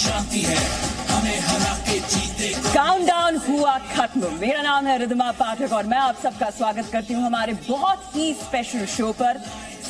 शांति है, हमें हरा के जीते। काउंटडाउन हुआ खत्म। मेरा नाम है रिद्धिमा पाठक और मैं आप सबका स्वागत करती हूं हमारे बहुत ही स्पेशल शो पर।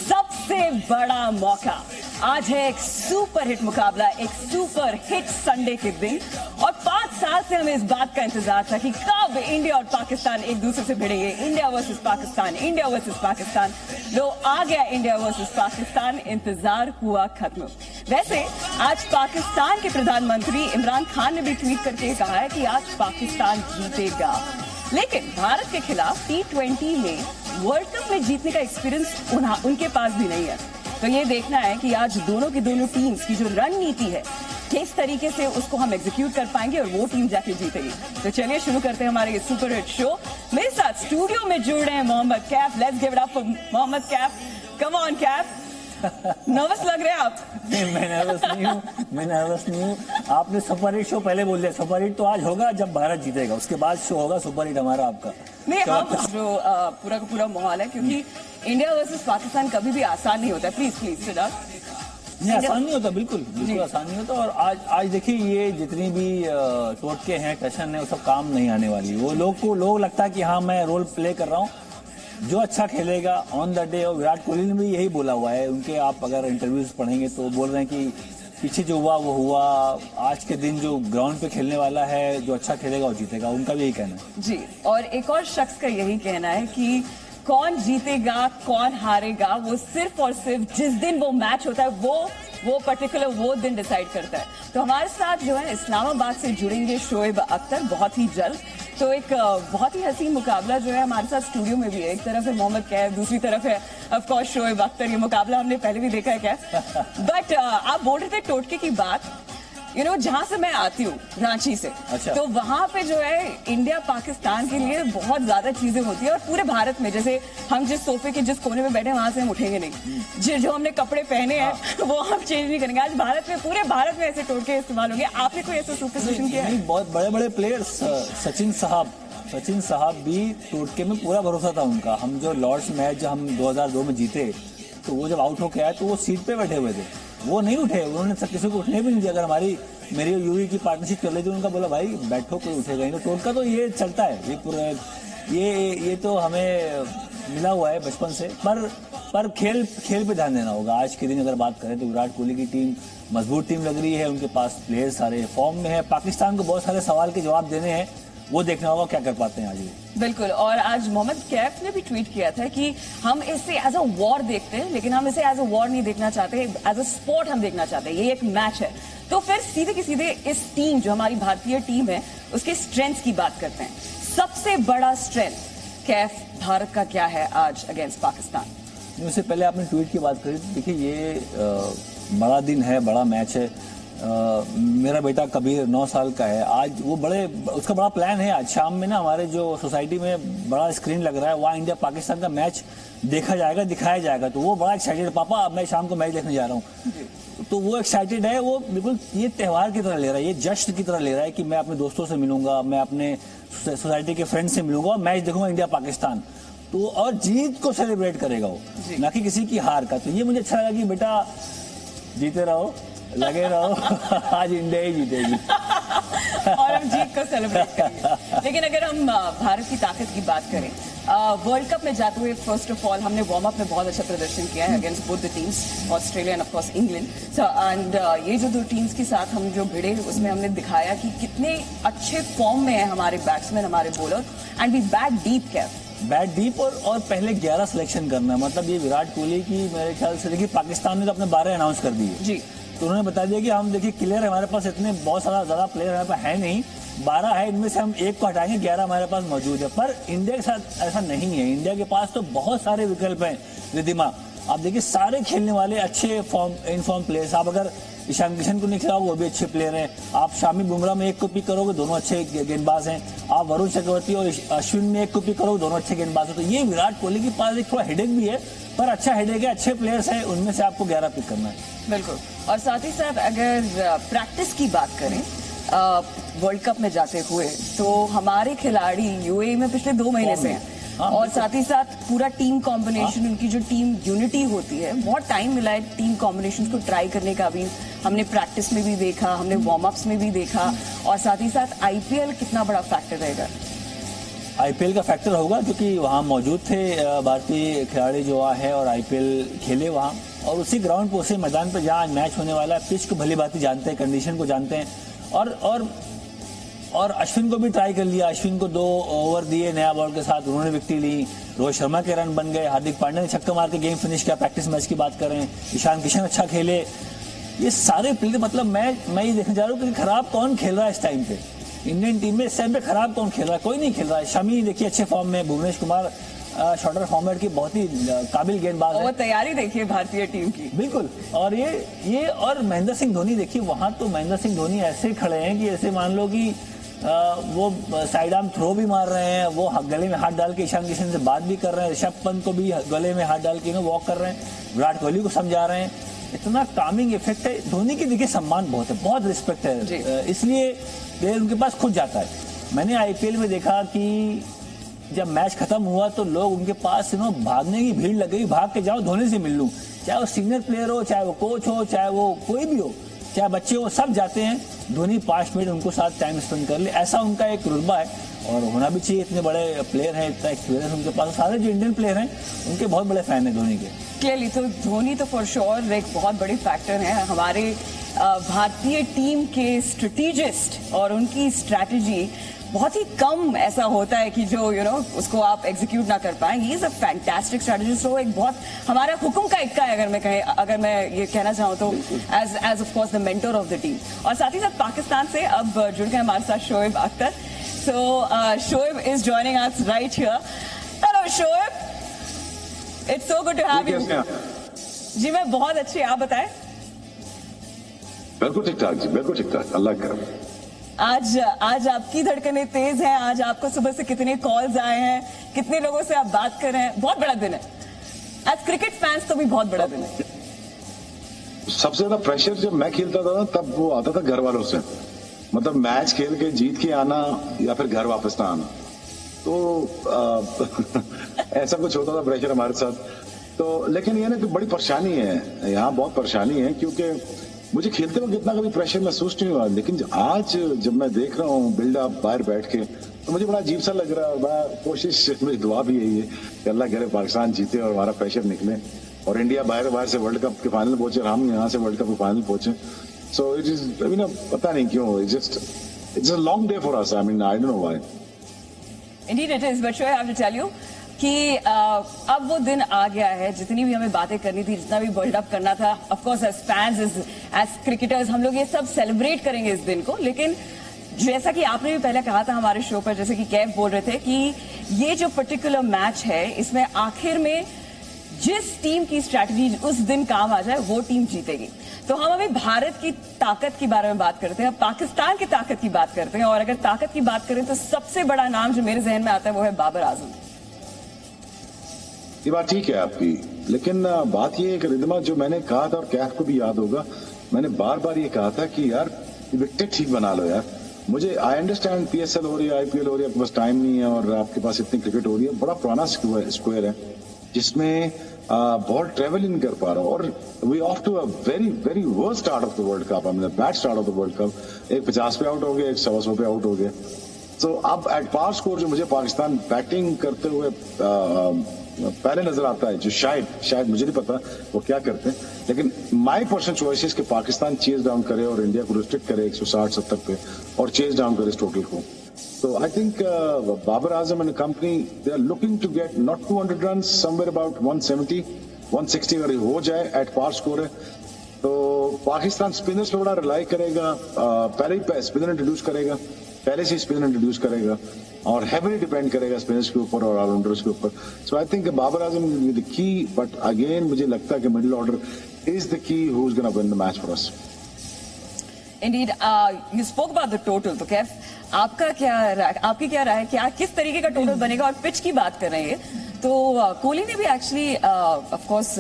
सबसे बड़ा मौका आज है, एक सुपर हिट मुकाबला, एक सुपर हिट संडे के दिन। और 5 साल से हमें इस बात का इंतजार था कि कब इंडिया और पाकिस्तान एक दूसरे से भिड़ेंगे। India versus Pakistan, India versus Pakistan. लो आ गया इंडिया वर्सेस पाकिस्तान, इंतजार हुआ खत्म। वैसे आज पाकिस्तान के प्रधानमंत्री इमरान खान ने भी ट्वीट करके कहा है कि आज पाकिस्तान जीतेगा, लेकिन भारत के खिलाफ T20 में वर्ल्ड कप में जीतने का एक्सपीरियंस उनके पास भी नहीं है। तो ये देखना है कि आज दोनों की दोनों टीम्स की जो रणनीति है किस तरीके से उसको हम एग्जीक्यूट कर पाएंगे और वो टीम जाके जीतेगी। तो चलिए शुरू करते हैं हमारे ये सुपर हिट शो। मेरे साथ स्टूडियो में जुड़ रहे हैं Mohammad Kaif. Let's give it up for Mohammad Kaif. Come on Kaif. Nervous लग रहे हैं आप? नहीं, मैं नर्वस नहीं हूँ। आपने सुपर हिट शो पहले बोल दिया। सुपर हिट तो आज होगा जब भारत जीतेगा, उसके बाद शो होगा सुपर हिट हमारा आपका। नहीं, हम जो पूरा का पूरा माहौल है, क्योंकि इंडिया वर्सेस पाकिस्तान कभी भी आसान नहीं होता। प्लीज नहीं, आसान नहीं होता, बिल्कुल आसान नहीं होता। और आज देखिए, ये जितनी भी टोटके हैं, टशन है, वो सब काम नहीं आने वाली। वो लोग लगता है कि हाँ मैं रोल प्ले कर रहा हूँ। जो अच्छा खेलेगा ऑन द डे, और विराट कोहली ने भी यही बोला हुआ है। उनके आप अगर इंटरव्यूज पढ़ेंगे तो बोल रहे हैं कि पीछे जो हुआ वो हुआ, आज के दिन जो ग्राउंड पे खेलने वाला है, जो अच्छा खेलेगा वो जीतेगा। उनका भी यही कहना है जी। और एक और शख्स का यही कहना है कि कौन जीतेगा कौन हारेगा वो सिर्फ और सिर्फ जिस दिन वो मैच होता है वो पर्टिकुलर वो दिन डिसाइड करता है। तो हमारे साथ जो है इस्लामाबाद से जुड़ेंगे शोएब अख्तर बहुत ही जल्द। तो एक बहुत ही हसीन मुकाबला जो है हमारे साथ स्टूडियो में भी है। एक तरफ है मोहम्मद कैफ, दूसरी तरफ है ऑफ कोर्स शोएब अख्तर। ये मुकाबला हमने पहले भी देखा है कैफ। बट आप बोल रहे थे टोटके की बात। जहां से मैं आती हूँ, रांची से, अच्छा। तो वहां पे जो है इंडिया पाकिस्तान के लिए बहुत ज्यादा चीजें होती है। और पूरे भारत में, जैसे हम जिस सोफे के जिस कोने में बैठे हैं वहां से हम उठेंगे नहीं। जो हमने कपड़े पहने हैं वो हम चेंज नहीं करेंगे। आज भारत में, पूरे भारत में ऐसे टोटके इस्तेमाल होंगे। आपने कोई ऐसा सुपरस्टिशन किया है? बहुत बड़े बड़े प्लेयर्स, सचिन साहब भी टोटके में पूरा भरोसा था उनका। हम जो लॉर्ड्स मैच हम 2002 में जीते, तो वो जब आउट होके आए तो वो सीट पे बैठे हुए थे, वो नहीं उठे। उन्होंने किसी को उठने भी नहीं दिया। अगर मेरी यूवी की पार्टनरशिप कर लेती, उनका बोला भाई बैठो, कोई उठेगा नहीं। तो टोटका तो ये चलता है, ये पूरा ये तो हमें मिला हुआ है बचपन से। पर खेल पे ध्यान देना होगा। आज के दिन अगर बात करें तो विराट कोहली की टीम मजबूत टीम लग रही है। उनके पास प्लेयर सारे फॉर्म में है। पाकिस्तान को बहुत सारे सवाल के जवाब देने हैं, वो देखना होगा क्या कर पाते हैं आज ये। बिल्कुल। और आज मोहम्मद कैफ ने भी ट्वीट किया था कि हम इसे एज अ वॉर देखते हैं, लेकिन हम इसे एज अ वॉर नहीं देखना चाहते, एज अ स्पोर्ट हम देखना चाहते हैं। ये एक मैच है। तो फिर सीधे की सीधे इस टीम, जो हमारी भारतीय टीम है, उसके स्ट्रेंथ की बात करते हैं। सबसे बड़ा स्ट्रेंथ कैफ भारत का क्या है आज अगेंस्ट पाकिस्तान? उससे पहले आपने ट्वीट की बात करी। देखिए, ये बड़ा दिन है, बड़ा मैच है। मेरा बेटा कबीर 9 साल का है। आज वो उसका बड़ा प्लान है। आज शाम में ना हमारे जो सोसाइटी में बड़ा स्क्रीन लग रहा है, वहाँ इंडिया पाकिस्तान का मैच देखा जाएगा, दिखाया जाएगा। तो वो बड़ा एक्साइटेड, पापा मैं शाम को मैच देखने जा रहा हूँ। तो वो एक्साइटेड है। वो बिल्कुल ये त्योहार की तरह ले रहा है, ये जश्न की तरह ले रहा है कि मैं अपने दोस्तों से मिलूंगा, मैं अपने सोसाइटी के फ्रेंड से मिलूंगा, मैच देखूंगा इंडिया पाकिस्तान। तो और जीत को सेलिब्रेट करेगा वो, ना कि किसी की हार का। तो ये मुझे अच्छा लगा कि बेटा जीते रहो, लगे रहो, आज इंडिया ही जीतेगी। और हम जीत को सेलिब्रेट करेंगे। लेकिन अगर हम भारत की ताकत की बात करें, वर्ल्ड कप में जाते हुए फर्स्ट ऑफ ऑल हमने वार्म अप में बहुत अच्छा प्रदर्शन किया है against both the teams, Australia end of course England. And ये जो 2 टीम्स के साथ हम जो भिड़े, उसमें हमने दिखाया कि कितने अच्छे फॉर्म में है हमारे बैट्समैन, हमारे bowler. And we bat deep Kaif, bat deep और पहले 11 सिलेक्शन करना। मतलब ये विराट कोहली की मेरे ख्याल से, देखिए पाकिस्तान ने तो अपने 12 अनाउंस कर दिए जी। तो उन्होंने बता दिया कि हम देखिए क्लियर, हमारे पास इतने बहुत सारा ज़्यादा प्लेयर हमारे पास है नहीं, 12 है, इनमें से हम एक को हटाएंगे, 11 हमारे पास मौजूद है। पर इंडिया के साथ ऐसा नहीं है। इंडिया के पास तो बहुत सारे विकल्प हैं रिद्धिमा। आप देखिए सारे खेलने वाले अच्छे इनफॉर्म प्लेयर्स। आप अगर ईशान किशन को नहीं खिलाओगे, वो भी अच्छे प्लेयर हैं। आप शामी बुमराह में एक को पिक करोगे, दोनों अच्छे गेंदबाज हैं। आप वरुण चक्रवर्ती और अश्विन में एक को पिक करोगे, दोनों अच्छे गेंदबाज हैं। तो ये विराट कोहली के पास एक थोड़ा हेडेक भी है, पर अच्छा हेडेक है, अच्छे प्लेयर्स हैं, उनमें से आपको 11 पिक करना है। बिल्कुल। और साथ ही साथ अगर प्रैक्टिस की बात करें वर्ल्ड कप में जाते हुए, तो हमारे खिलाड़ी यूएई में पिछले 2 महीने से हैं। और साथ ही साथ पूरा टीम कॉम्बिनेशन, उनकी जो टीम यूनिटी होती है, बहुत टाइम मिला है टीम कॉम्बिनेशन को ट्राई करने का भी। हमने प्रैक्टिस में भी देखा, हमने वार्म अप्स में भी देखा, और साथ ही साथ आईपीएल कितना बड़ा फैक्टर रहेगा? आईपीएल का फैक्टर होगा क्योंकि वहाँ मौजूद थे भारतीय खिलाड़ी जो है और आईपीएल खेले वहाँ, और उसी ग्राउंड पर, उसी मैदान पर जहाँ मैच होने वाला है, पिच को भली भांति जानते हैं, कंडीशन को जानते हैं। और अश्विन को भी ट्राई कर लिया। अश्विन को 2 ओवर दिए नया बॉल के साथ, उन्होंने विकेट ली। रोहित शर्मा के रन बन गए, हार्दिक पांड्या ने छक्का मार के गेम फिनिश किया। प्रैक्टिस मैच की बात करें, ईशान किशन अच्छा खेले। ये सारे प्लेयर, मतलब मैं ये देखने जा रहा हूँ कि खराब कौन खेल रहा है इस टाइम पे इंडियन टीम में। इस टाइम पे खराब कौन खेल रहा है? कोई नहीं खेल रहा है। शमी देखिए अच्छे फॉर्म में, भुवनेश कुमार शॉर्टर फॉर्मेट की बहुत ही काबिल गेंदबाज है। वो तैयारी देखिए भारतीय टीम की, बिल्कुल। और ये और महेंद्र सिंह धोनी देखिए, वहां तो महेंद्र सिंह धोनी ऐसे खड़े हैं कि ऐसे मान लो कि वो साइड आर्म थ्रो भी मार रहे हैं, वो गले में हाथ डाल के ईशान किशन से बात भी कर रहे हैं, ऋषभ पंत को भी गले में हाथ डाल के वॉक कर रहे हैं, विराट कोहली को समझा रहे हैं। इतना कामिंग इफेक्ट है। धोनी की देखिए सम्मान बहुत है, बहुत रिस्पेक्ट है, इसलिए प्लेयर उनके पास खुद जाता है। मैंने आईपीएल में देखा कि जब मैच खत्म हुआ तो लोग उनके पास भागने की भीड़ लग गई, भाग के जाओ धोनी से मिल लूं। चाहे वो सीनियर प्लेयर हो, चाहे वो कोच हो, चाहे वो कोई भी हो, चाहे बच्चे हो, सब जाते हैं। धोनी 5 मिनट उनको साथ टाइम स्पेंड कर ले, ऐसा उनका एक रुतबा है और होना भी चाहिए। इतने बड़े प्लेयर हैं, इतना एक्सपीरियंस उनके पास। सारे जो इंडियन प्लेयर हैं उनके बहुत बड़े फैन हैं धोनी के। क्लियरली तो धोनी तो फॉर श्योर एक बहुत बड़ी फैक्टर है हमारे भारतीय टीम के स्ट्रेटेजिस्ट, और उनकी स्ट्रैटेजी बहुत ही कम ऐसा होता है कि जो उसको आप एग्जीक्यूट ना कर पाए। He is a fantastic strategist. वो एक बहुत हमारा हुक्म का इक्का है, अगर मैं ये कहना चाहूँ तो, as of course the mentor of the team. और साथ ही साथ पाकिस्तान से अब जुड़ गए हमारे साथ Shoaib Akhtar. So Shoaib is joining us right here. Hello Shoaib, it's so good to have you. जी मैं बहुत अच्छी, आप बताएं। बिल्कुल ठीक ठाक जी, बिल्कुल ठीक ठाक, अल्लाह का। आज आपकी धड़कनें तेज हैं। आज आपको सुबह से कितने कॉल्स आए हैं, कितने लोगों से आप बात कर रहे हैं? बहुत बड़ा दिन है, एज क्रिकेट फैंस तो भी बहुत बड़ा दिन है। सबसे ज्यादा प्रेशर जब मैं खेलता था ना, तब वो आता था घर वालों से। मतलब मैच खेल के जीत के आना या फिर घर वापस ना आना, तो ऐसा कुछ होता था प्रेशर हमारे साथ। तो लेकिन ये ना कि बड़ी परेशानी है यहाँ, बहुत परेशानी है, क्योंकि मुझे खेलते वक्त इतना कभी प्रेशर महसूस नहीं हुआ। लेकिन आज जब मैं देख रहा हूँ बिल्ड अप बाहर बैठ के, तो मुझे बड़ा अजीब सा लग रहा है। बड़ा कोशिश, मेरी दुआ भी यही है कि अल्लाह करे पाकिस्तान जीते और हमारा प्रेशर निकले और इंडिया बाहर से वर्ल्ड कप के फाइनल पहुंचे और हम यहाँ से वर्ल्ड कप के फाइनल पहुंचे। सो इट इज पता नहीं क्यों, it's a long day for us. I mean I don't know why. Indeed it is, but sure I have to tell you कि अब वो दिन आ गया है। जितनी भी हमें बातें करनी थी, जितना भी बिल्ड अप करना था, of course as fans, as cricketers, हम लोग ये सब सेलिब्रेट करेंगे इस दिन को। लेकिन जैसा कि आपने भी पहले कहा था हमारे शो पर, जैसे कि कैफ बोल रहे थे कि ये जो पर्टिकुलर मैच है, इसमें आखिर में जिस टीम की स्ट्रैटेजी उस दिन काम आ जाए वो टीम जीतेगी। तो हम अभी भारत की ताकत के बारे में बात करते हैं, पाकिस्तान की ताकत की बात करते हैं। और अगर ताकत की बात करें तो सबसे बड़ा नाम जो मेरे जहन में आता है वो है बाबर आजम। ये बात ठीक है आपकी, लेकिन बात ये है कि रिदमा, जो मैंने कहा था और कैफ को भी याद होगा, मैंने बार बार ये कहा था कि यार विकेट ठीक बना लो यार। मुझे आई अंडरस्टैंड पीएसएल हो रही है, आईपीएल हो रही है, आपके पास टाइम नहीं है और आपके पास इतनी क्रिकेट हो रही है। बड़ा पुराना स्क्वायर है जिसमें बॉल ट्रेवल नहीं कर पा रहा, और we off to a very very worst start of the world cup. I mean bad start of the world cup. एक 50 पे आउट हो गया, एक 100 पे आउट हो गया। तो अब एट पार स्कोर जो मुझे पाकिस्तान बैटिंग करते हुए पहले नजर आता है, जो शायद मुझे नहीं पता वो क्या करते हैं, लेकिन माय पर्सनल चॉइस कि पाकिस्तान चेज डाउन करे और इंडिया को रिस्ट्रिक्ट करे 160-70 पे और चेज डाउन करे इस टोटल को। So I think Babar Azam and the company, they are looking to get not 200 runs, somewhere about 170, 160 अगर हो जाए एट पार स्कोर है तो पाकिस्तान स्पिनर्स पे बड़ा रिलाई करेगा। पहले ही स्पिनर इंट्रोड्यूस करेगा, पहले से स्पिनर इंट्रोड्यूस करेगा और हेवीली डिपेंड करेगा स्पिनर्स के ऊपर और ऑलराउंडर्स के ऊपर। So I think Babar Azam is the key, but again मुझे लगता है कि middle order is the key who is gonna win the match for us. Indeed, you spoke about the total. तो कैफ, आपकी क्या राय है, क्या किस तरीके का टोटल बनेगा? और पिच की बात कर रहे हैं तो कोहली ने भी actually of course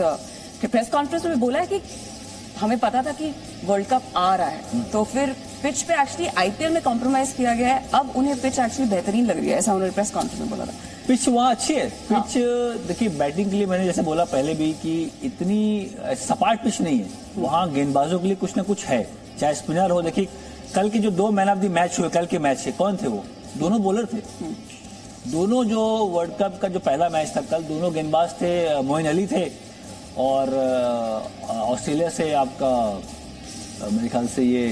press conference में बोला है कि हमें पता था कि वर्ल्ड कप आ रहा है, तो फिर पिच पे एक्चुअली आईपीएल में कॉम्प्रोमाइज किया गया है। अब उन्हें पिच एक्चुअली बेहतरीन लग रही है, ऐसा उन्होंने प्रेस कॉन्फ्रेंस में बोला था। पिच वहाँ अच्छी है। पिच देखिए, बैटिंग के लिए मैंने जैसे बोला पहले भी कि इतनी सपाट पिच नहीं है। वहाँ गेंदबाजों के लिए कुछ ना कुछ है, चाहे स्पिनर हो। देखिए कल के जो 2 मैन ऑफ द मैच हुए, कल के मैच से कौन थे? वो दोनों बॉलर थे। दोनों जो वर्ल्ड कप का जो पहला मैच था कल, दोनों गेंदबाज थे। मोइन अली थे और ऑस्ट्रेलिया से आपका मेरे ख्याल से ये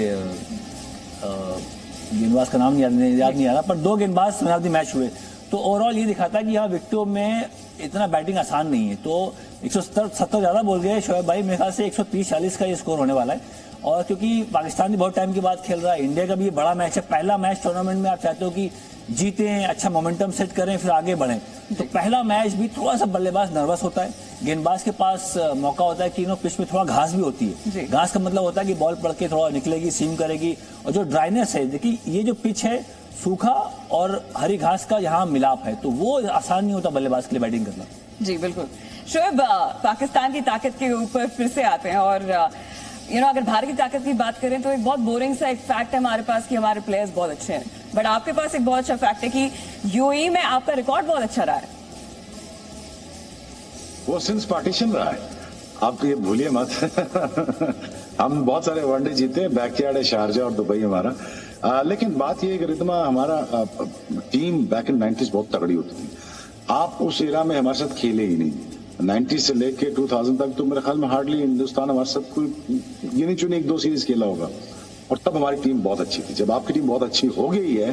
गेंदबाज का नाम याद नहीं आ रहा, पर 2 गेंदबाज मैन ऑफ द मैच हुए। तो ओवरऑल ये दिखाता है कि यहाँ विकेटों में इतना बैटिंग आसान नहीं है। तो 170 ज्यादा बोल गए शोएब भाई, मेरे ख्याल से 130-40 का ये स्कोर होने वाला है। और क्योंकि पाकिस्तान भी बहुत टाइम के बाद खेल रहा है, इंडिया का भी ये बड़ा मैच है, पहला मैच टूर्नामेंट में। आप चाहते हो कि जीतें, अच्छा मोमेंटम सेट करें, फिर आगे बढ़ें। तो पहला मैच भी थोड़ा सा बल्लेबाज नर्वस होता है, गेंदबाज के पास मौका होता है कि पिच में थोड़ा घास भी होती है। घास का मतलब होता है कि बॉल पड़ के थोड़ा निकलेगी, सीम करेगी। और जो ड्राइनेस है, देखिए ये जो पिच है, सूखा और हरी घास का यहाँ मिलाप है, तो वो आसान नहीं होता बल्लेबाज के लिए बैटिंग करना। जी बिल्कुल। शोएब, पाकिस्तान की ताकत के ऊपर फिर से आते हैं और अगर भारत की ताकत की बात करें तो एक बहुत बोरिंग सा एक फैक्ट है हमारे पास कि हमारे प्लेयर्स बहुत अच्छे हैं, बट आपके पास एक बहुत अच्छा फैक्ट है कि यूएई में आपका रिकॉर्ड बहुत अच्छा रहा है। वो सिंस पार्टीशन रहा है, आप ये भूलिए मत। हम बहुत सारे वनडे जीते, बैकयार्ड है शारजा और दुबई हमारा। लेकिन बात ये है कि रिदमा, हमारा टीम बैक इन 90s बहुत तगड़ी होती थी। आप उस एरा में हमारे साथ खेले ही नहीं। 90 से लेके 2000 तक तो मेरे ख्याल में हार्डली हिंदुस्तान हमारे साथ कोई गिनी चुनी 1-2 सीरीज खेला होगा, और तब हमारी टीम बहुत अच्छी थी। जब आपकी टीम बहुत अच्छी हो गई है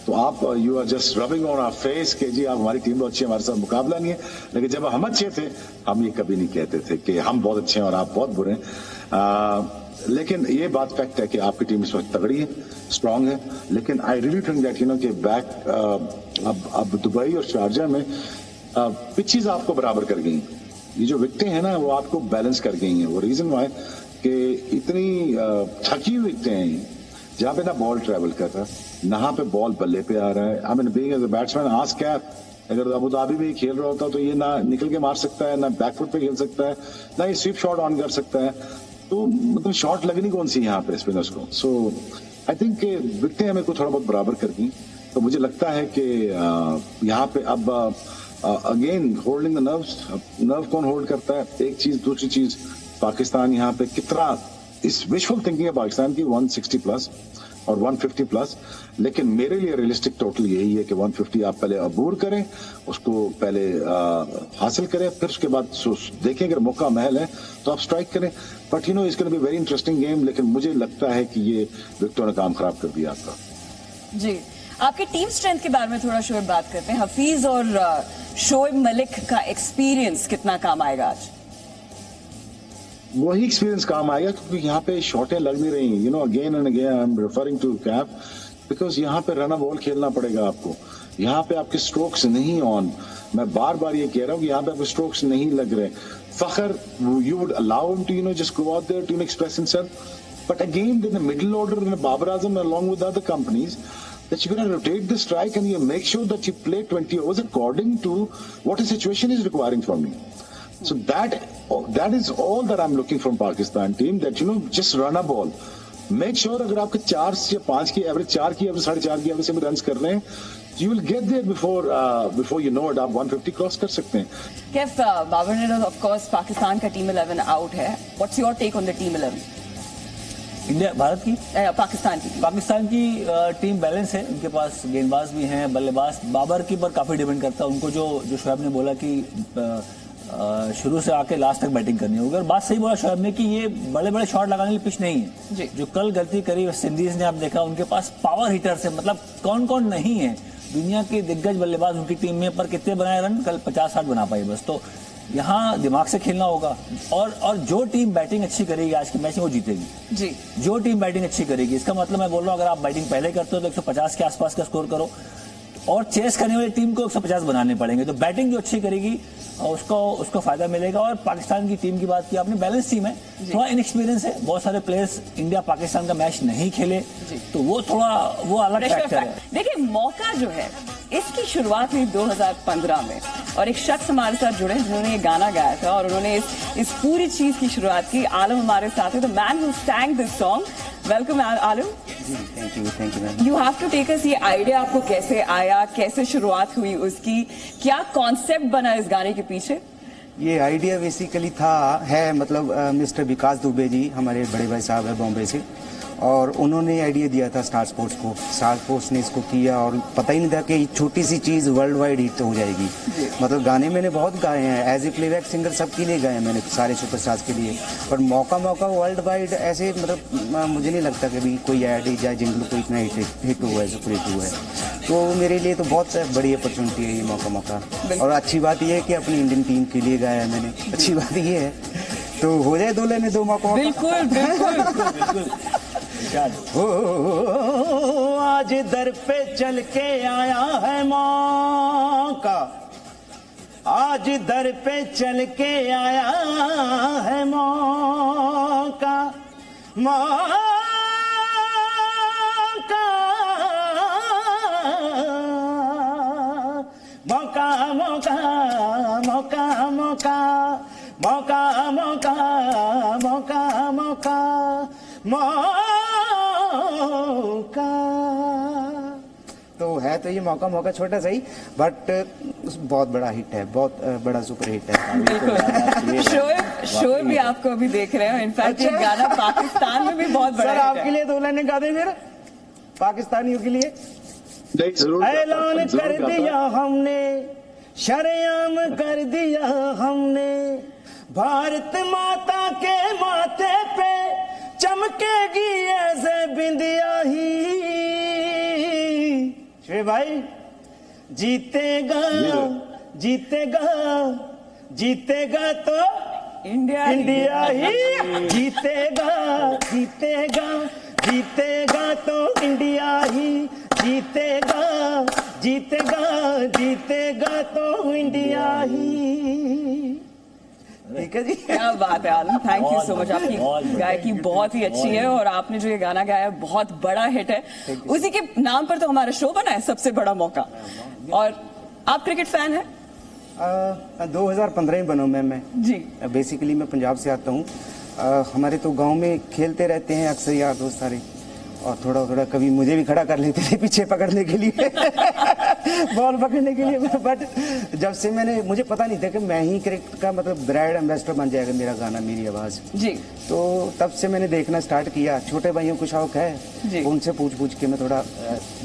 तो आप you are just rubbing on our face कि जी आप हमारी टीम बहुत अच्छी है, हमारे साथ मुकाबला नहीं है। लेकिन जब हम अच्छे थे, हम ये कभी नहीं कहते थे कि हम बहुत अच्छे हैं और आप बहुत बुरे हैं। लेकिन ये बात फैक्ट है कि आपकी टीम इस वक्त तगड़ी है, स्ट्रांग है। लेकिन आई रियली थिंक दैट कि बैक अब दुबई और शारजा में पिचेस आपको बराबर कर गई। ये जो विकेटें हैं ना, वो आपको बैलेंस कर गई हैं। वो रीजन वाई कि इतनी थकी हुई विकेटें हैं जहाँ पे ना बॉल ट्रेवल कर रहा है, ना पे बॉल बल्ले पे आ रहा है। I mean being as a batsman, ask cap, अगर अबू धाबी में खेल रहा होता तो ये ना निकल के मार सकता है, ना बैकफुट पे खेल सकता है, ना ये स्वीप शॉट ऑन कर सकता है। तो मतलब शॉट लगनी कौन सी यहाँ पे स्पिनर्स को। सो आई थिंक विकेटें हमें को थोड़ा बहुत बराबर कर दी। तो मुझे लगता है कि यहाँ पे अब again holding the nerves, nerve कौन होल्ड करता है, एक चीज। दूसरी चीज, पाकिस्तान यहाँ पे कितना इस विशफुल थिंकिंग है पाकिस्तान की 160+ और 150+। लेकिन मेरे लिए रियलिस्टिक टोटल यही है कि 150 आप पहले अबूर करें, उसको पहले हासिल करें, फिर उसके बाद देखें अगर मौका महल है तो आप स्ट्राइक करें। But you know it's gonna be very interesting game. लेकिन मुझे लगता है कि ये विकेटों ने काम खराब कर दिया आपका। जी, आपकी टीम स्ट्रेंथ के बारे में थोड़ा शोएब बात करते हैं। हफीज और शोएब मलिक का एक्सपीरियंस कितना काम आएगा आज? वही एक्सपीरियंस काम आएगा क्योंकि यहाँ पे शॉटें लग नहीं रही। You know again and again I am referring to cap, because यहाँ पे रन बॉल खेलना पड़ेगा आपको। यहाँ पे आपके स्ट्रोक्स नहीं ऑन। मैं बार बार ये कह रहा हूँ कि यहाँ पे आपके स्ट्रोक्स नहीं लग रहे। Fakhar, you would allow him to just go out there to express himself, but again in the middle order in Babar Azam along with other companies that you're going to rotate the strike and you make sure that you play 20 overs according to what the situation is requiring from you. So that is all that I'm looking from Pakistan team, that just run a ball. Make sure अगर आपके 4 या 5 की average, 4 की average, 4.5 की average से भी run कर रहे हैं, you will get there before you know it, आप 150 क्रॉस कर सकते हैं। कैफ, बाबर ने ऑफ कोर्स पाकिस्तान का टीम 11 आउट है। What's your take on the team 11? India, Bharat की, पाकिस्तान की टीम बैलेंस है। उनके पास गेंदबाज भी हैं, बल्लेबाज। बाबर की पर काफी डिपेंड करता है। उनको जो शोएब ने बोला कि शुरू से आके लास्ट तक बैटिंग करनी होगी, और बात सही बोला शोएब ने कि ये बड़े बड़े शॉट लगाने के लिए पिच नहीं है। जो कल गलती करी वेस्ट इंडीज ने, आप देखा उनके पास पावर हिटर्स है। मतलब कौन कौन नहीं है दुनिया के दिग्गज बल्लेबाज उनकी टीम में, पर कितने बनाए रन? कल 50-60 बना पाई बस। तो यहाँ दिमाग से खेलना होगा, और जो टीम बैटिंग अच्छी करेगी आज के मैच में वो जीतेगी। जी, जो टीम बैटिंग अच्छी करेगी, इसका मतलब मैं बोल रहा हूँ अगर आप बैटिंग पहले करते हो तो 150 के आसपास का स्कोर करो, और चेस करने वाली टीम को 150 बनाने पड़ेंगे। तो बैटिंग जो अच्छी करेगी उसको फायदा मिलेगा। और पाकिस्तान की टीम की बात की आपने, बैलेंस टीम है, थोड़ा इनएक्सपीरियंस है। बहुत सारे प्लेयर्स इंडिया पाकिस्तान का मैच नहीं खेले, तो वो अलग फैक्टर है। देखिए, मौका जो है इसकी शुरुआत हुई 2015 में, और एक शख्स हमारे साथ जुड़े जिन्होंने ये गाना गाया था और उन्होंने इस पूरी चीज की शुरुआत की। आलम हमारे साथ है, the man who sang this song, welcome Alam. Thank you ma'am. You have to take us, ये आइडिया आपको कैसे आया, कैसे शुरुआत हुई उसकी, क्या कॉन्सेप्ट बना इस गाने के पीछे? ये आइडिया बेसिकली मतलब मिस्टर विकास दुबे जी हमारे बड़े भाई साहब है बॉम्बे से, और उन्होंने आइडिया दिया था स्टार स्पोर्ट्स को। स्टार स्पोर्ट्स ने इसको किया और पता ही नहीं था कि छोटी सी चीज़ वर्ल्ड वाइड हिट हो जाएगी। मतलब गाने मैंने बहुत गाए हैं, एज ए प्लेबैक सिंगर सबके लिए गाए मैंने, सारे सुपरस्टार्स के लिए। पर मौका वर्ल्ड वाइड ऐसे मतलब मुझे नहीं लगता कि भी कोई ऐड या जिंगल को इतना हिट हुआ है, सुपर हिट हुआ है। तो मेरे लिए तो बहुत बड़ी अपॉर्चुनिटी है ये मौका। और अच्छी बात यह है कि अपनी इंडियन टीम के लिए गाया है मैंने, अच्छी बात ये है। तो हो जाए दूल्हे ने दो मौका। बिल्कुल बिल्कुल। हो आज दर पे चल के आया है मौका, आज दर पे चल के आया है मौका, मौका मौका मौका मौका मौका मौका मौका मौका मौका मौका। तो है तो ये मौका छोटा सही, बट बहुत बड़ा हिट है, बहुत बड़ा सुपर हिट है। बिल्कुल। शोएब भी आपको अभी देख रहे हो, इनफैक्ट ये गाना पाकिस्तान में भी बहुत बड़ा सर आपके लिए दूल्हे ने गा दे फिर पाकिस्तानियों के लिए। ऐलान कर दिया हमने, शरेआम कर दिया हमने, भारत माता के माथे पे चमकेगी ऐसे बिंदिया ही। श्री भाई जीतेगा जीतेगा जीतेगा तो इंडिया ही जीतेगा जीतेगा जीतेगा तो इंडिया ही जीतेगा जीतेगा जीतेगा तो इंडिया ही। ठीक है जी, क्या बात है आलम, थैंक यू सो मच। आपकी गायकी बहुत ही अच्छी है और आपने जो ये गाना गाया है बहुत बड़ा हिट है। उसी के नाम पर तो हमारा शो बना है सबसे बड़ा मौका। और आप क्रिकेट फैन हैं? 2015 में बना मैं जी। बेसिकली मैं पंजाब से आता हूँ। हमारे तो गांव में खेलते रहते हैं अक्सर यार दोस्त सारे, और थोड़ा कभी मुझे भी खड़ा कर लेते थे पीछे पकड़ने के लिए बॉल पकड़ने के लिए। बट जब से मुझे पता नहीं था कि मैं ही क्रिकेट का मतलब ब्रांड एम्बेसडर बन जाएगा मेरा गाना, मेरी आवाज़ जी। तो तब से मैंने देखना स्टार्ट किया। छोटे भाइयों को शौक है, उनसे पूछ के मैं थोड़ा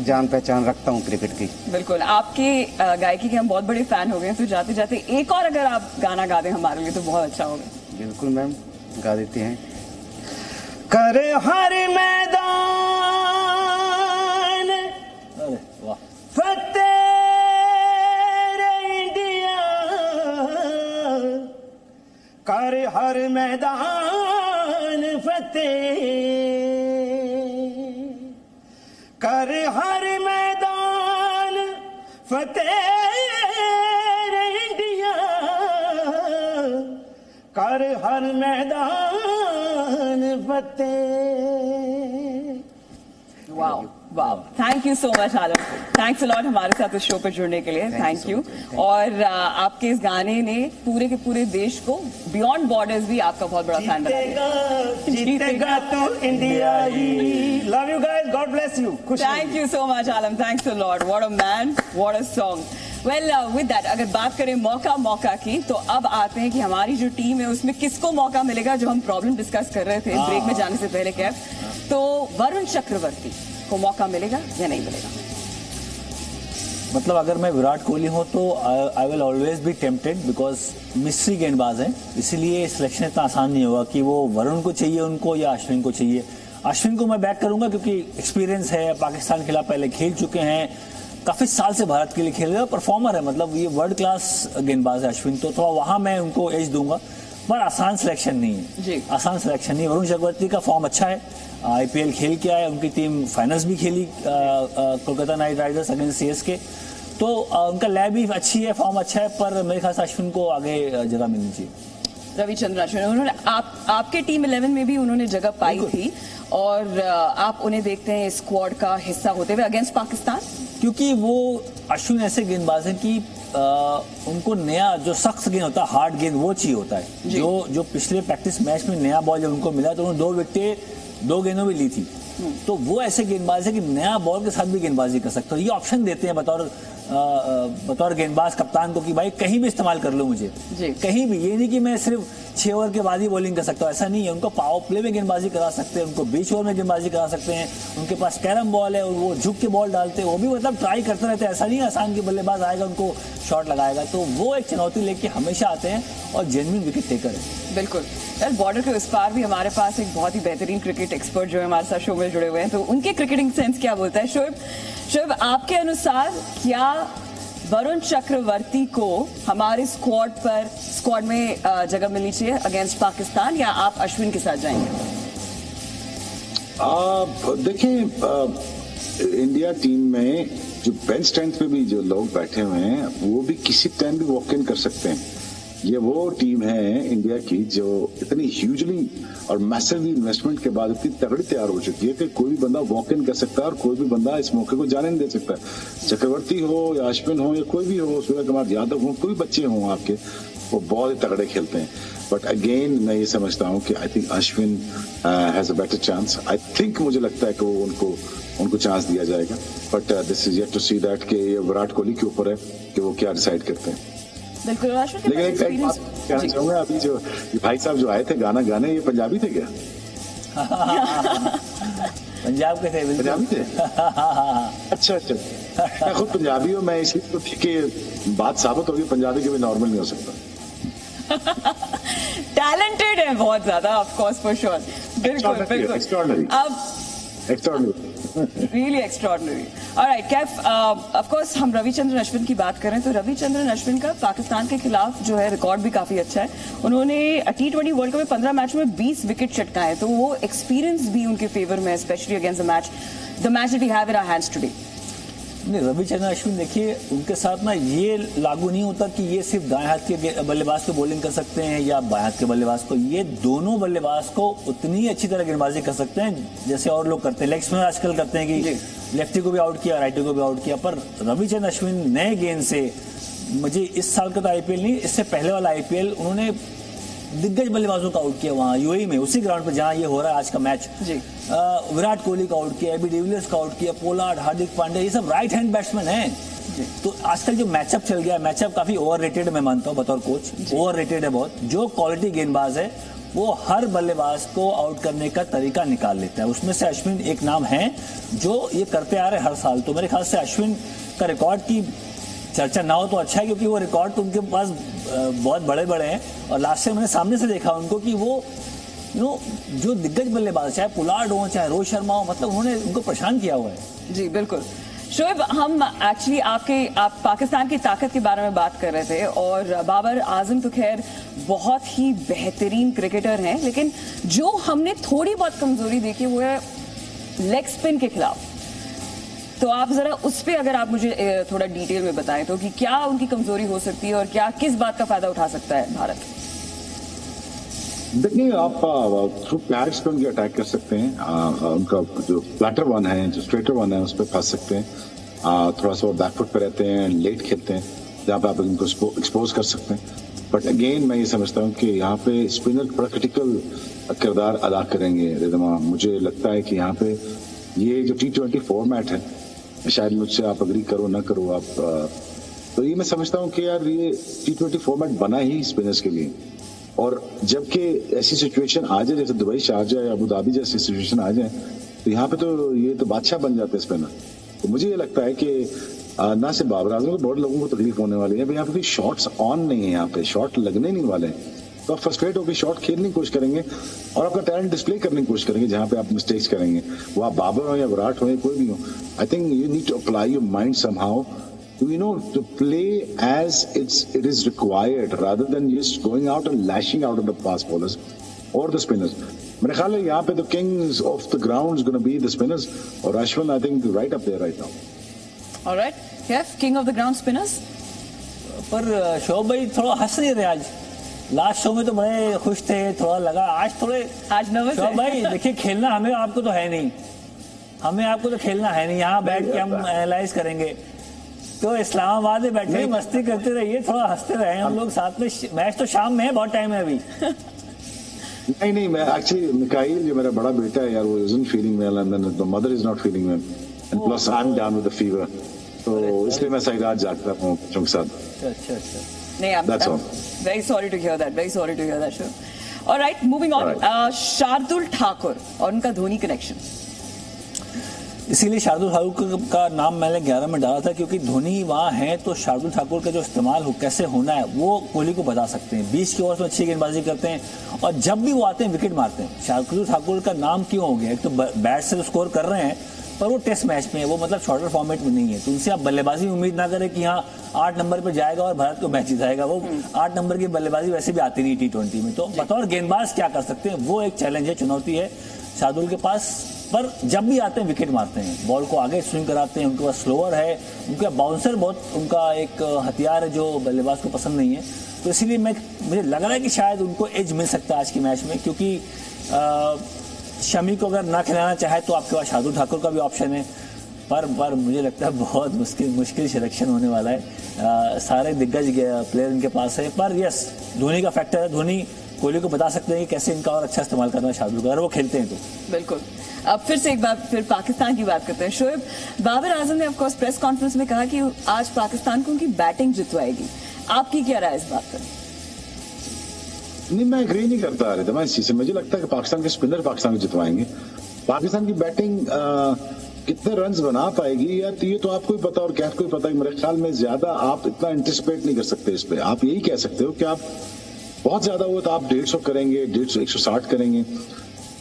जान पहचान रखता हूँ क्रिकेट की। बिल्कुल, आपकी गायकी के हम बहुत बड़े फैन हो गए, तो जाते जाते एक और अगर आप गाना गा दें हमारे लिए तो बहुत अच्छा होगा। बिल्कुल मैम, गा देते हैं। कर हर मैदान फतेह इंडिया, कर हर मैदान फतेह, कर हर मैदान फतेह इंडिया, कर हर मैदान फतेह। Wow wow, thank you so much Alam, thanks a lot हमारे साथ इस शो पर जुड़ने के लिए। Thank you. और आपके इस गाने ने पूरे के पूरे देश को बियॉन्ड बॉर्डर्स भी आपका बहुत बड़ा फैन बना दिया। जीतेगा तो India he. Love you guys, God bless you. Thank you so much Alam, thanks a lot. What a man, what a song. Well with that, अगर बात करें मौका की, तो अब आते हैं कि हमारी जो टीम है उसमें किसको मौका मिलेगा, जो हम प्रॉब्लम डिस्कस कर रहे थे ब्रेक में जाने से पहले। कैफ, तो वरुण चक्रवर्ती को मौका मिलेगा या नहीं मिलेगा? मतलब अगर मैं विराट कोहली हूं तो I will always be tempted, because mystery गेंदबाज हैं, इसीलिए सिलेक्शन इतना आसान नहीं होगा कि वो वरुण को चाहिए उनको या अश्विन को चाहिए। अश्विन को मैं बैक करूंगा क्योंकि एक्सपीरियंस है, पाकिस्तान के खिलाफ पहले खेल चुके हैं, काफी साल से भारत के लिए खेल रहे हैं, परफॉर्मर है, मतलब ये वर्ल्ड क्लास गेंदबाज है अश्विन, तो थोड़ा वहां मैं उनको एज दूंगा। पर आसान सिलेक्शन नहीं है जी, आसान सिलेक्शन नहीं। वरुण चक्रवर्ती का फॉर्म अच्छा है, आईपीएल खेल के आए, उनकी टीम फाइनल्स भी खेली Kolkata night Riders against CSK, तो उनका लैब भी अच्छी है, फॉर्म अच्छा है, पर मेरे ख्याल से अश्विन को आगे जगह मिलनी चाहिए। रविचंद्रन अश्विन, उन्होंने आपके टीम 11 में भी उन्होंने जगह पाई थी, और आप उन्हें देखते हैं स्क्वाड का हिस्सा होते हुए अगेंस्ट पाकिस्तान, क्योंकि वो अश्विन ऐसे गेंदबाज हैं कि उनको नया जो सख्त गेंद होता है, हार्ड गेंद, वो चाहिए होता है। जो पिछले प्रैक्टिस मैच में नया बॉल जब उनको मिला तो उन्होंने 2 विकेटें 2 गेंदों भी ली थी। तो वो ऐसे गेंदबाज है कि नया बॉल के साथ भी गेंदबाजी कर सकते हो। ये ऑप्शन देते हैं बतौर गेंदबाज कप्तान को कि भाई कहीं भी इस्तेमाल कर लो मुझे, कहीं भी। ये नहीं कि मैं सिर्फ 6 ओवर के बाद ही बॉलिंग कर सकता हूँ, ऐसा नहीं है। उनको पावर प्ले में गेंदबाजी करा सकते हैं, उनको 20 ओवर में गेंदबाजी करा सकते हैं। उनके पास कैरम बॉल है और वो झुक के बॉल डालते हैं, वो भी मतलब ट्राई करते रहते हैं। ऐसा नहीं आसान कि बल्लेबाज आएगा उनको शॉट लगाएगा। तो वो एक चुनौती लेके हमेशा आते हैं और जेन्युइन विकेट टेकर है। बिल्कुल। बॉर्डर के उस पार भी हमारे पास एक बहुत ही बेहतरीन क्रिकेट एक्सपर्ट जो है हमारे साथ शो में जुड़े हुए हैं, तो उनके क्रिकेटिंग सेंस क्या बोलता है। शोएब, आपके अनुसार क्या वरुण चक्रवर्ती को हमारे स्क्वाड में जगह मिलनी चाहिए अगेंस्ट पाकिस्तान, या आप अश्विन के साथ जाएंगे? देखिए, इंडिया टीम में जो बेंच स्ट्रेंथ पे भी जो लोग बैठे हुए हैं वो भी किसी टाइम भी वॉक इन कर सकते हैं। ये वो टीम है इंडिया की जो इतनी ह्यूजली और मैसिवली इन्वेस्टमेंट के बाद इतनी तगड़ी तैयार हो चुकी है कि कोई भी बंदा वॉक इन कर सकता है और कोई भी बंदा इस मौके को जाने नहीं दे सकता। चक्रवर्ती हो या अश्विन हो या कोई भी हो, सूर्य कुमार यादव हो, कोई बच्चे हों आपके, वो बहुत ही तगड़े खेलते हैं। बट अगेन मैं ये समझता हूँ कि I think Ashwin has a better chance. I think मुझे लगता है कि वो उनको चांस दिया जाएगा। But this is yet to see that कि ये विराट कोहली के ऊपर है कि वो क्या डिसाइड करते हैं। बिल्कुल। लेकिन एक बात कहना चाहूंगा, अभी जो भाई साहब जो आए थे गाना गाने, ये पंजाबी थे क्या? पंजाब के थे। पंजाबी थे? अच्छा। मैं खुद पंजाबी हूँ, मैं इसलिए तो ठीक है, बात साबित होगी पंजाबी के भी नॉर्मल नहीं हो सकता। टैलेंटेड है बहुत ज्यादा, ऑफ कोर्स, फॉर श्योर। बिल्कुल। Extraordinary really extraordinary. Alright Kaif, of course हम रविचंद्रन अश्विन की बात करें तो रविचंद्रन अश्विन का पाकिस्तान के खिलाफ जो है रिकॉर्ड भी काफी अच्छा है। उन्होंने T20 वर्ल्ड कप में 15 मैचों में 20 विकेट चटकाए, तो वो एक्सपीरियंस भी उनके फेवर में, specially against the match that we have in our hands today. नहीं, रविचंद्रन अश्विन देखिए, उनके साथ ना ये लागू नहीं होता कि ये सिर्फ दाएं हाथ के बल्लेबाज को बॉलिंग कर सकते हैं या बाएं हाथ के बल्लेबाज को। ये दोनों बल्लेबाज को उतनी अच्छी तरह गेंदबाजी कर सकते हैं जैसे और लोग करते हैं। लेग स्पिनर आजकल करते हैं कि लेफ्टी को भी आउट किया, राइटी को भी आउट किया। पर रविचंद्रन अश्विन नए गेंद से, मुझे इस साल का तो IPL नहीं, इससे पहले वाला IPL उन्होंने दिग्गज बल्लेबाजों का आउट किया वहां UAE में, उसी ग्राउंड पर जहां ये हो रहा है आज का मैच। विराट कोहली का आउट किया, एबी डिविलियर्स का आउट किया, पोलार्ड, हार्दिक पांड्या, ये सब राइट हैंड बैट्समैन हैं। तो आजकल जो मैचअप चल गया, मैचअप काफी ओवर रेटेड मैं मानता हूं बतौर कोच, ओवर रेटेड है बहुत। जो क्वालिटी गेंदबाज है वो हर बल्लेबाज को आउट करने का तरीका निकाल लेता है। उसमें से अश्विन एक नाम है जो ये करते आ रहे हर साल। तो मेरे ख्याल से अश्विन का रिकॉर्ड की चर्चा ना हो तो अच्छा है, क्योंकि वो रिकॉर्ड तो उनके पास बहुत बड़े बड़े हैं। और लास्ट ईयर मैंने सामने से देखा उनको कि वो जो दिग्गज बल्लेबाज, चाहे पोलार्ड हो चाहे रोहित शर्मा हो, मतलब उन्होंने उनको परेशान किया हुआ है। जी बिल्कुल। शोएब, हम एक्चुअली आप पाकिस्तान की ताकत के बारे में बात कर रहे थे, और बाबर आजम तो खैर बहुत ही बेहतरीन क्रिकेटर हैं, लेकिन जो हमने थोड़ी बहुत कमजोरी देखी वो है लेग स्पिन के खिलाफ। तो आप जरा उस पर अगर आप मुझे थोड़ा डिटेल में बताएं तो कि क्या उनकी कमजोरी हो सकती है और क्या किस बात का फायदा उठा सकता है भारत? देखिए, आप थ्रू पैड स्पिन के अटैक कर सकते हैं। उनका जो फ्लैटर वन है, जो स्ट्रेटर वन है, उस पर फंस सकते हैं। थोड़ा सा बैकफुट पे रहते हैं, लेट खेलते हैं, जहाँ पे आप इनको एक्सपोज कर सकते हैं। बट अगेन मैं ये समझता हूँ कि यहाँ पे स्पिनर बड़ा क्रिटिकल किरदार अदा करेंगे। रिदमा, मुझे लगता है कि यहाँ पे ये जो T20 फॉर्मेट है, शायद मुझसे आप अग्री करो ना करो आप, तो ये मैं समझता हूँ कि यार ये T20 फॉर्मेट बना ही स्पिनर्स के लिए। और जबकि ऐसी सिचुएशन आ जाए जैसे दुबई, शारजा या अबू धाबी जैसी सिचुएशन आ जाए, तो यहाँ पे तो ये तो बादशाह बन जाते हैं स्पिनर। तो मुझे ये लगता है कि ना सिर्फ बाबर आजम को, बहुत लोगों को तकलीफ होने वाली है। यहाँ पे शॉट्स ऑन नहीं है, यहाँ पे शॉट लगने नहीं वाले हैं। तो आप फ्रस्ट्रेट होकर शॉट खेलने की कोशिश करेंगे और अपना टैलेंट डिस्प्ले करने की कोशिश करेंगे जहां पे आप मिस्टेक्स करेंगे, वो आप बाबर हो या विराट हो या कोई भी हो। I think you need to apply your mind somehow to play as it is required rather than just going out and lashing out at the fast bowlers or the spinners. मेरे ख्याल है यहाँ पे the kings of the ground is going to be the spinners, और Ashwin I think right up there right now. All right, Kev, king of the ground spinners. पर शोभ भाई थोड़ा हंस नहीं रहे आज। लास्ट शो में तो बड़े खुश थे, थोड़ा लगा आज नर्वस शोभ भाई। देखिए, खेलना हमें आपको तो है नहीं, हमें आपको तो खेलना है नहीं। यहाँ बैठ के हम एनालाइज करेंगे, तो इस्लामाबाद में बैठे मस्ती करते रहिए, थोड़ा हंसते रहे हम लोग साथ में। मैच तो शाम में है, बहुत टाइम है अभी। नहीं, मैं एक्चुअली मिकाइल जो मेरा बड़ा बेटा है यार, वो isn't feeling well and then the mother is not feeling well and plus I'm down with the fever, तो इसलिए मैं सही रात जागता हूँ बच्चों के साथ। अच्छा नहीं, I'm very sorry to hear that sure. All right, moving on. Shardul Thakur और उनका धोनी कनेक्शन। इसीलिए शार्दुल ठाकुर का नाम मैंने 11 में डाला था, क्योंकि धोनी वहाँ हैं तो शार्दुल ठाकुर का जो इस्तेमाल कैसे होना है वो कोहली को बता सकते हैं। 20 के ओवर में अच्छी गेंदबाजी करते हैं और जब भी वो आते हैं विकेट मारते हैं। शार्दुल ठाकुर का नाम क्यों हो गया? एक तो बैट से स्कोर कर रहे हैं पर वो टेस्ट मैच में है, वो मतलब शॉर्टर फॉर्मेट में नहीं है, तो उनसे आप बल्लेबाजी में उम्मीद ना करें कि हाँ 8 नंबर पे जाएगा और भारत को मैच जिताएगा। वो 8 नंबर की बल्लेबाजी वैसे भी आती नहीं T20 में। तो बतौर गेंदबाज क्या कर सकते हैं, वो एक चैलेंज है, चुनौती है शार्दुल के पास। पर जब भी आते हैं विकेट मारते हैं, बॉल को आगे स्विंग कराते हैं, उनके पास स्लोअर है, उनका बाउंसर बहुत उनका एक हथियार है जो बल्लेबाज को पसंद नहीं है। तो इसीलिए मुझे लग रहा है कि शायद उनको एज मिल सकता है आज की मैच में, क्योंकि शमी को अगर ना खिलाना चाहे तो आपके पास शार्दुल ठाकुर का भी ऑप्शन है। पर मुझे लगता है बहुत मुश्किल सिलेक्शन होने वाला है। सारे दिग्गज प्लेयर इनके पास है, पर यस धोनी का फैक्टर है। धोनी कोहली को बता सकते हैं कि कैसे इनका और अच्छा इस्तेमाल करना है शार्दुल का, अगर वो खेलते हैं तो। बिल्कुल। अब फिर से एक बार फिर पाकिस्तान की बात करते हैं। शोएब, बाबर आजम ने ऑफ कोर्स प्रेस कॉन्फ्रेंस में कहा कि आज पाकिस्तान को उनकी बैटिंग जितवाएगी। आपकी क्या राय इस बात पर? नहीं, मैं एग्री नहीं करता रिदमा इस चीज से। मुझे लगता है कि पाकिस्तान के स्पिनर पाकिस्तान को जितवाएंगे। पाकिस्तान की बैटिंग कितने रन्स बना पाएगी यार, ये तो आपको ही पता और कैफ को ही पता है। मेरे ख्याल में ज्यादा आप इतना एंटिसिपेट नहीं कर सकते इस पे। आप यही कह सकते हो कि आप बहुत ज्यादा हो तो आप 150 करेंगे, 150 160 करेंगे।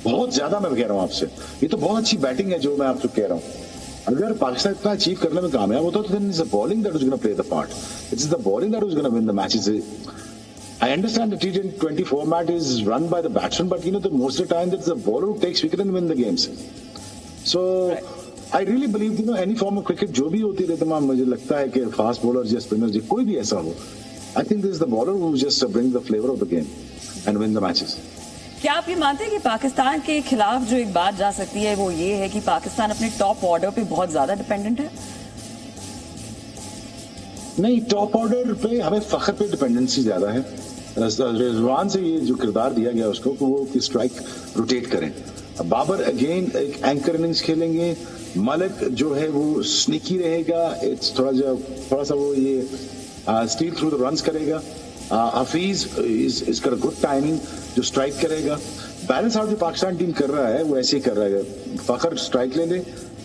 बहुत ज्यादा मैं कह रहा हूँ आपसे, ये तो बहुत अच्छी बैटिंग है जो मैं आपसे कह रहा हूँ। अगर पाकिस्तान इतना अचीव करने में कामयाब होता तो then it's the bowling that was going to play the part. It's the bowling that was going to win the matches. I understand the T20 format is run by the batsman, but the most of the time it's the bowler who takes wicket and win the games. So I really believe any form of cricket जो भी होती रहती, मुझे लगता है कि fast bowler या spinner कोई भी ऐसा हो, I think this is the bowler who just brings the flavor of the game and win the matches. क्या आप ये मानते हैं कि पाकिस्तान के खिलाफ जो एक बात जा सकती है वो ये है कि पाकिस्तान अपने टॉप ऑर्डर पे बहुत ज्यादा डिपेंडेंट है? नहीं, टॉप ऑर्डर पे हमें फखर पे डिपेंडेंसी ज्यादा है। रिजवान से ये जो किरदार दिया गया उसको कि वो स्ट्राइक रोटेट करें। बाबर अगेन एक एंकर इनिंग्स खेलेंगे। मलिक जो है वो स्नीकी रहेगा, थोड़ा सा वो ये स्टील थ्रू द रन्स करेगा। Hafeez is got good timing जो स्ट्राइक करेगा। बैलेंस आउट जो पाकिस्तान टीम कर रहा है वो ऐसे ही कर रहा है। फखर स्ट्राइक ले ले,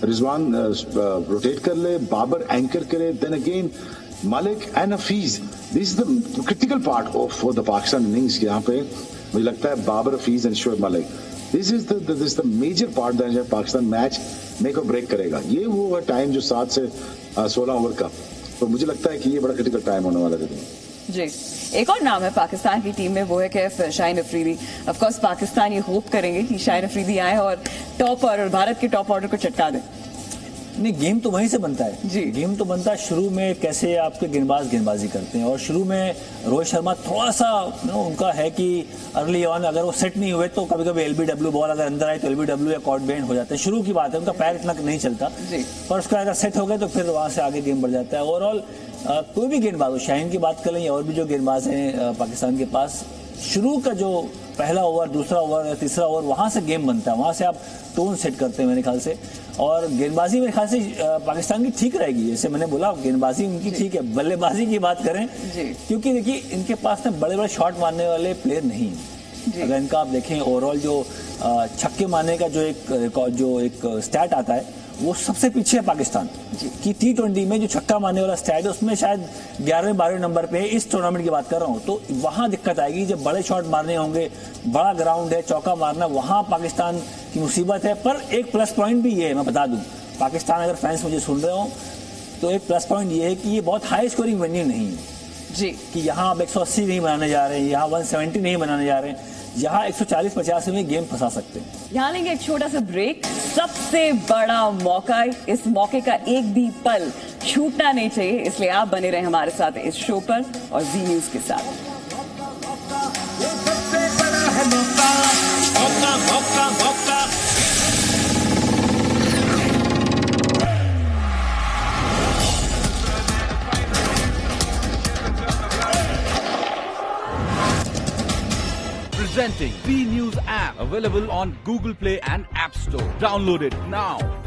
रिजवान रोटेट कर ले, बाबर एंकर करे, then again Malik and Hafiz. This is the critical part of the Pakistan innings. यहाँ पे मुझे लगता है Babar, Hafeez and Shoaib Malik. This is the major part that Pakistan match make और ब्रेक करेगा। ये वो है टाइम जो 7 से 16 ओवर का, तो मुझे लगता है कि ये बड़ा क्रिटिकल टाइम होने वाला है। जी, एक और नाम है पाकिस्तान की टीम में, वो है कैफ शाहीन अफरीदी। ऑफ कोर्स पाकिस्तान ये होप करेंगे कि शाहीन अफरीदी आए और टॉप ऑर्डर, भारत के टॉप ऑर्डर को चटका दें। नहीं, गेम तो वहीं से बनता है जी। गेम तो बनता है शुरू में कैसे आपके गेंदबाजी करते हैं। और शुरू में रोहित शर्मा थोड़ा सा उनका है कि अर्ली ऑन अगर वो सेट नहीं हुए तो कभी कभी LBW बॉल अगर अंदर आए तो LBW या कॉर्ड बैंड हो जाता है। शुरू की बात है, उनका पैर इतना नहीं चलता जी। पर उसका अगर सेट हो गए तो फिर वहां से आगे गेम बढ़ जाता है। ओवरऑल कोई भी गेंदबाज हो, शाहीन की बात कर लें और भी जो गेंदबाज हैं पाकिस्तान के पास, शुरू का जो पहला ओवर, दूसरा ओवर या तीसरा ओवर, वहां से गेम बनता है, वहां से आप टोन सेट करते हैं मेरे ख्याल से। और गेंदबाजी मेरे ख्याल से पाकिस्तान की ठीक रहेगी। जैसे मैंने बोला गेंदबाजी उनकी ठीक है। बल्लेबाजी की बात करें, क्योंकि देखिए इनके पास ना बड़े बड़े शॉट मारने वाले प्लेयर नहीं है। अगर इनका आप देखें ओवरऑल जो छक्के मारने का जो एक स्टैट आता है वो सबसे पीछे है पाकिस्तान की। T20 में जो छक्का मारने वाला स्टैट है उसमें शायद 11वें-12वें नंबर पे है। इस टूर्नामेंट की बात कर रहा हूँ, तो वहां दिक्कत आएगी जब बड़े शॉट मारने होंगे, बड़ा ग्राउंड है, चौका मारना, वहां पाकिस्तान की मुसीबत है। पर एक प्लस पॉइंट भी ये है, मैं बता दूं, पाकिस्तान अगर फैंस मुझे सुन रहे हो तो एक प्लस पॉइंट ये है कि ये बहुत हाई स्कोरिंग वेन्यू नहीं है जी, कि यहाँ आप 180 नहीं बनाने जा रहे हैं, यहाँ 170 नहीं बनाने जा रहे हैं, यहाँ 140-50 में गेम फंसा सकते हैं। यहाँ लेंगे एक छोटा सा ब्रेक। सबसे बड़ा मौका, इस मौके का एक भी पल छूटना नहीं चाहिए, इसलिए आप बने रहे हमारे साथ इस शो पर और जी न्यूज के साथ। Presenting B News Available on Google Play and App Store. Download it now.